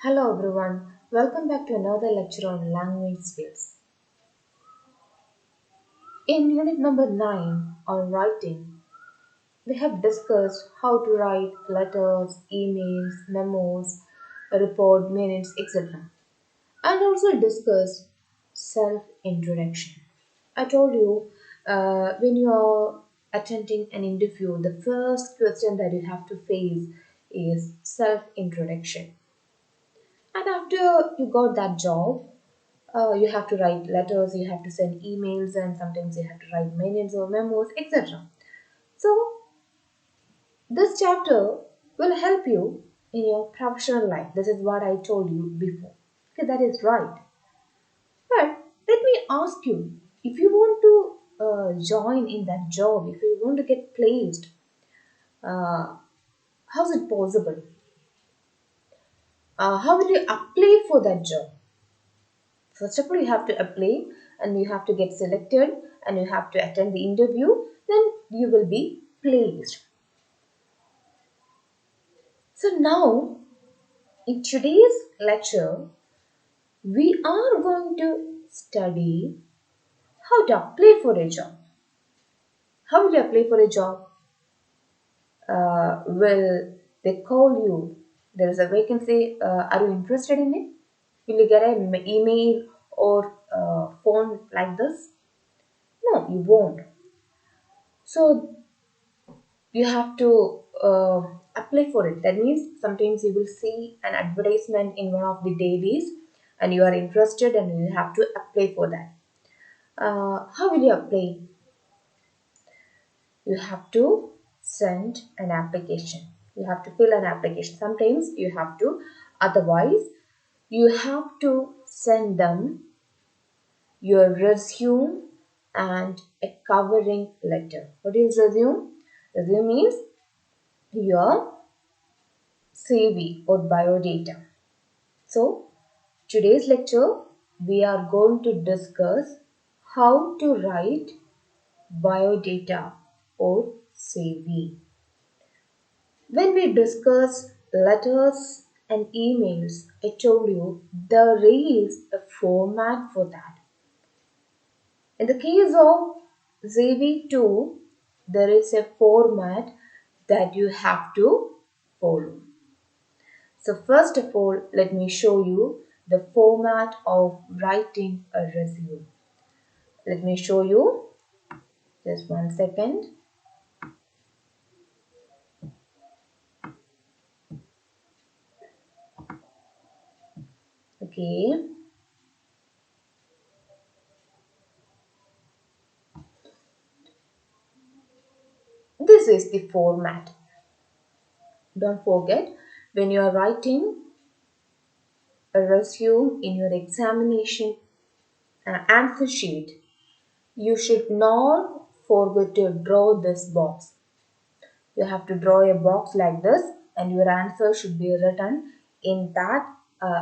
Hello everyone, welcome back to another lecture on language skills. In unit number 9 on writing, we have discussed how to write letters, emails, memos, a report, minutes, etc. And also discussed self-introduction. I told you when you are attending an interview, the first question that you have to face is self-introduction. And after you got that job, you have to write letters, you have to send emails, and sometimes you have to write minutes or memos, etc. So, this chapter will help you in your professional life. This is what I told you before. Okay, that is right. But let me ask you, if you want to join in that job, if you want to get placed, uh, how's it possible? How will you apply for that job? First of all, you have to apply and you have to get selected and you have to attend the interview. Then you will be placed. So now, in today's lecture, we are going to study how to apply for a job. How will you apply for a job? Will they call you? There is a vacancy. Are you interested in it? Will you get an email or phone like this? No, you won't. So you have to apply for it. That means sometimes you will see an advertisement in one of the dailies and you are interested and you have to apply for that. How will you apply? You have to send an application. You have to fill an application. Sometimes you have to, otherwise, you have to send them your resume and a covering letter. What is resume? Resume means your CV or biodata. So, today's lecture we are going to discuss how to write biodata or CV. When we discuss letters and emails, I told you there is a format for that. In the case of CV2, there is a format that you have to follow. So first of all, let me show you the format of writing a resume. Let me show you, just 1 second. Okay. This is the format. Don't forget, when you are writing a resume in your examination answer sheet, you should not forget to draw this box. You have to draw a box like this and your answer should be written in that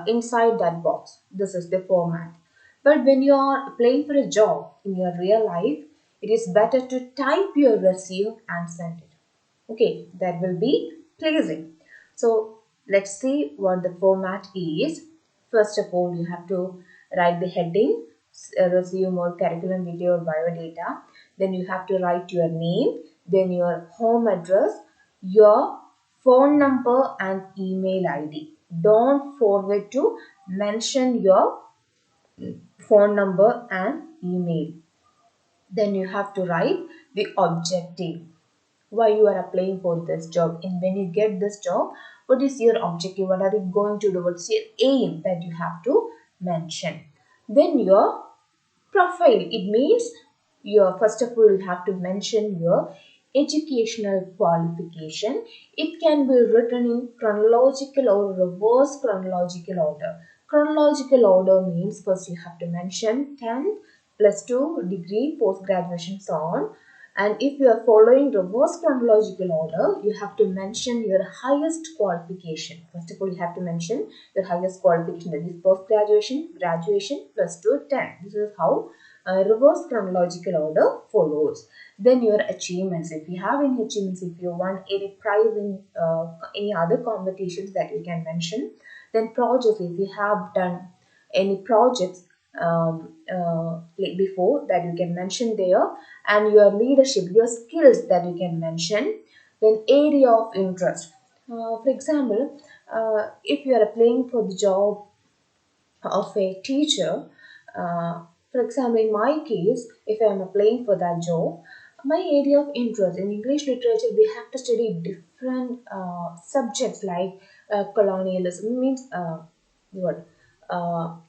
inside that box. This is the format. But when you are applying for a job in your real life, it is better to type your resume and send it. Okay, that will be pleasing. So let's see what the format is. First of all, you have to write the heading, resume or curriculum video or biodata. Then you have to write your name, then your home address, your phone number and email ID. Don't forget to mention your phone number and email. Then you have to write the objective, why you are applying for this job, and when you get this job, what is your objective, what are you going to do, what's your aim, that you have to mention. Then your profile, it means your, first of all, you have to mention your educational qualification. It can be written in chronological or reverse chronological order. Chronological order means first you have to mention 10th plus 2 degree post graduation, so on. And if you are following reverse chronological order, you have to mention your highest qualification. First of all, you have to mention your highest qualification, that is post graduation, graduation plus 2, 10. This is how reverse chronological order follows. Then your achievements, if you have any achievements, if you won any prize in any other competitions that you can mention. Then projects, if you have done any projects like before, that you can mention there. And your leadership, your skills, that you can mention. Then area of interest, for example, if you are applying for the job of a teacher. For example, in my case, if I am applying for that job, my area of interest in English literature, we have to study different subjects like colonialism, means what?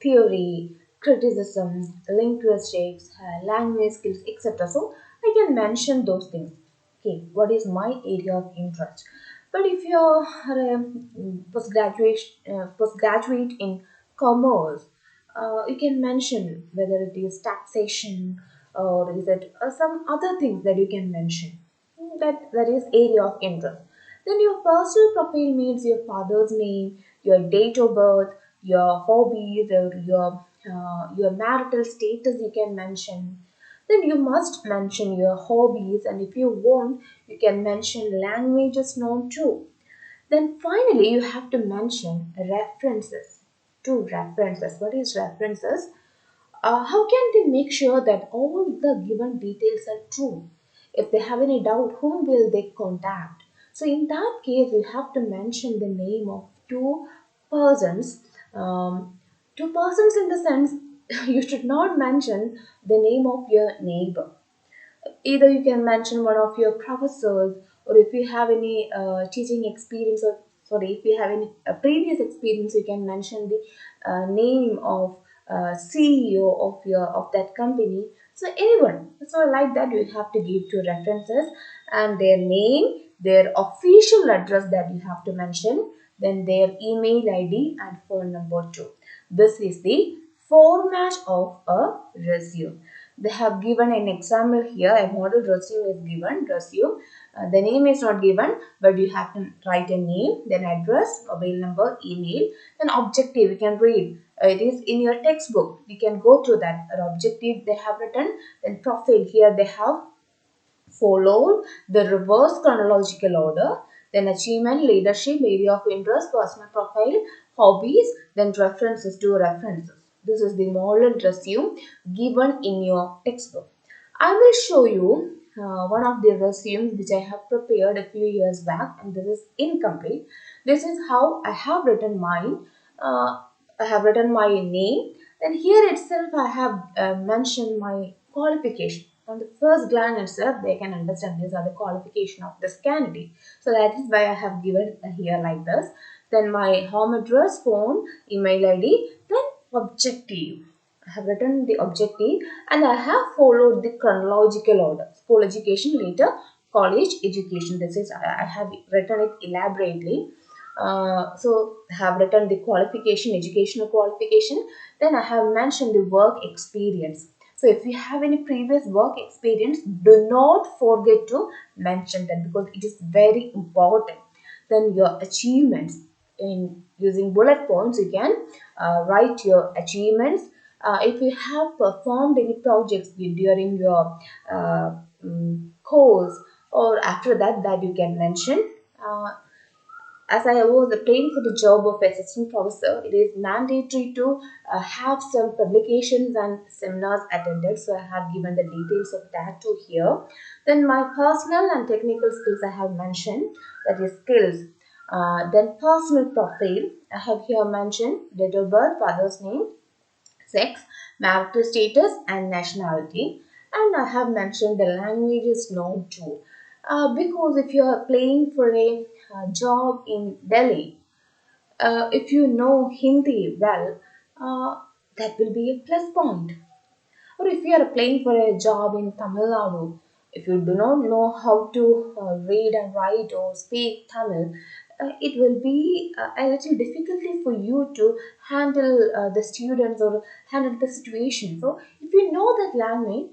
Theory, criticism, linguistics, language skills, etc. So I can mention those things. Okay, what is my area of interest? But if you're postgraduate in commerce, you can mention whether it is taxation or is it some other things that you can mention. That is area of interest. Then your personal profile means your father's name, your date of birth, your hobbies, or your marital status you can mention. Then you must mention your hobbies, and if you want, you can mention languages known too. Then finally, you have to mention references. Two references. What is references? How can they make sure that all the given details are true? If they have any doubt, whom will they contact? So in that case, you have to mention the name of persons. Two persons in the sense you should not mention the name of your neighbor. Either you can mention one of your professors, or if you have any teaching experience, or sorry, if you have any previous experience, you can mention the name of CEO of that company. So anyone, so like that, you have to give two references, and their name, their official address that you have to mention, then their email ID and phone number too. This is the format of a resume. They have given an example here. A model resume is given. Resume. The name is not given, but you have to write a name, then address, mobile number, email, then objective. You can read. It is in your textbook. You can go through that. Objective they have written. Then profile, here they have followed the reverse chronological order, then achievement, leadership, area of interest, personal profile, hobbies, then references to references. This is the model resume given in your textbook. I will show you one of the resumes which I have prepared a few years back, and this is incomplete. This is how I have written mine. I have written my name. Then here itself I have mentioned my qualification. On the first glance itself, they can understand these are the qualification of this candidate. So that is why I have given here like this. Then my home address, phone, email ID, then objective. I have written the objective, and I have followed the chronological order. School education, later college education. This is I have written it elaborately. So I have written the qualification, educational qualification. Then I have mentioned the work experience. So if you have any previous work experience, do not forget to mention that, because it is very important. Then your achievements, in using bullet points, you can write your achievements. If you have performed any projects during your course, or after that, that you can mention. As I was applying for the job of assistant professor, it is mandatory to have some publications and seminars attended. So I have given the details of that too here. Then my personal and technical skills I have mentioned, that is skills. Then personal profile, I have here mentioned date of birth, father's name, sex, marital status, and nationality. And I have mentioned the languages known too. Because if you are applying for a job in Delhi, if you know Hindi well, that will be a plus point. Or if you are applying for a job in Tamil Nadu, if you do not know how to read and write or speak Tamil, it will be a little difficulty for you to handle the students or handle the situation. So, if you know that language,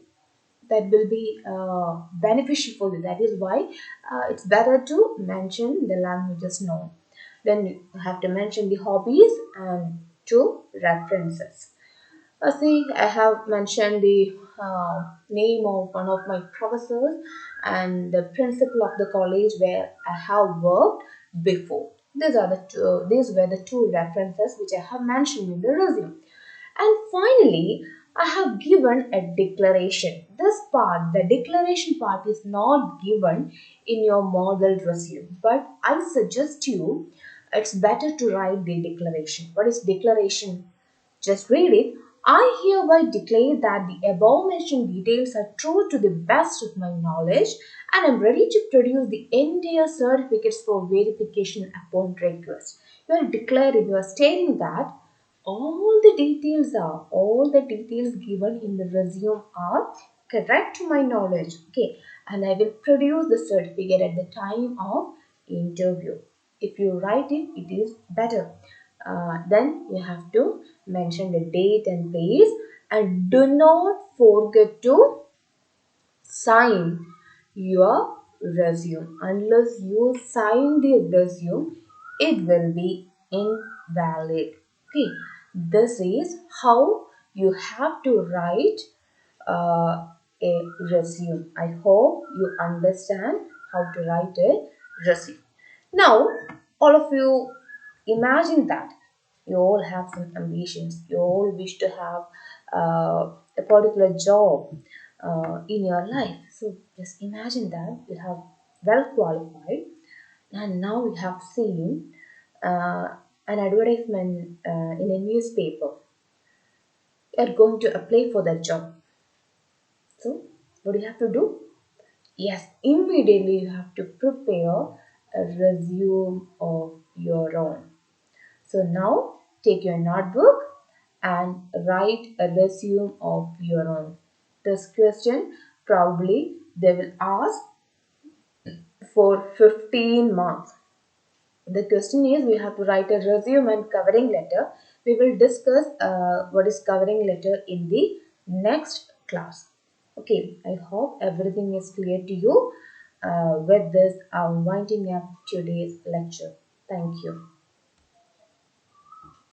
that will be beneficial for you. That is why it's better to mention the languages known. Then you have to mention the hobbies and two references. See, I have mentioned the name of one of my professors and the principal of the college where I have worked before. These were the two references which I have mentioned in the resume. And finally, I have given a declaration. This part, the declaration part, is not given in your model resume, but I suggest you it's better to write the declaration. What is declaration? Just read it. I hereby declare that the above mentioned details are true to the best of my knowledge and am ready to produce the entire certificates for verification upon request. You are declaring, you are stating that all the details given in the resume are correct to my knowledge. Okay, and I will produce the certificate at the time of interview. If you write it, it is better. Then you have to mention the date and place, and do not forget to sign your resume. Unless you sign the resume, it will be invalid. Okay, this is how you have to write a resume. I hope you understand how to write a resume. Now, all of you imagine that you all have some ambitions. You all wish to have a particular job in your life. So just imagine that you have well qualified, and now you have seen uh, an advertisement in a newspaper. You are going to apply for that job. So what do you have to do? Yes, immediately you have to prepare a resume of your own. So now take your notebook and write a resume of your own. This question probably they will ask for 15 marks. The question is we have to write a resume and covering letter. We will discuss what is covering letter in the next class. Okay, I hope everything is clear to you. With this, I'm winding up today's lecture. Thank you.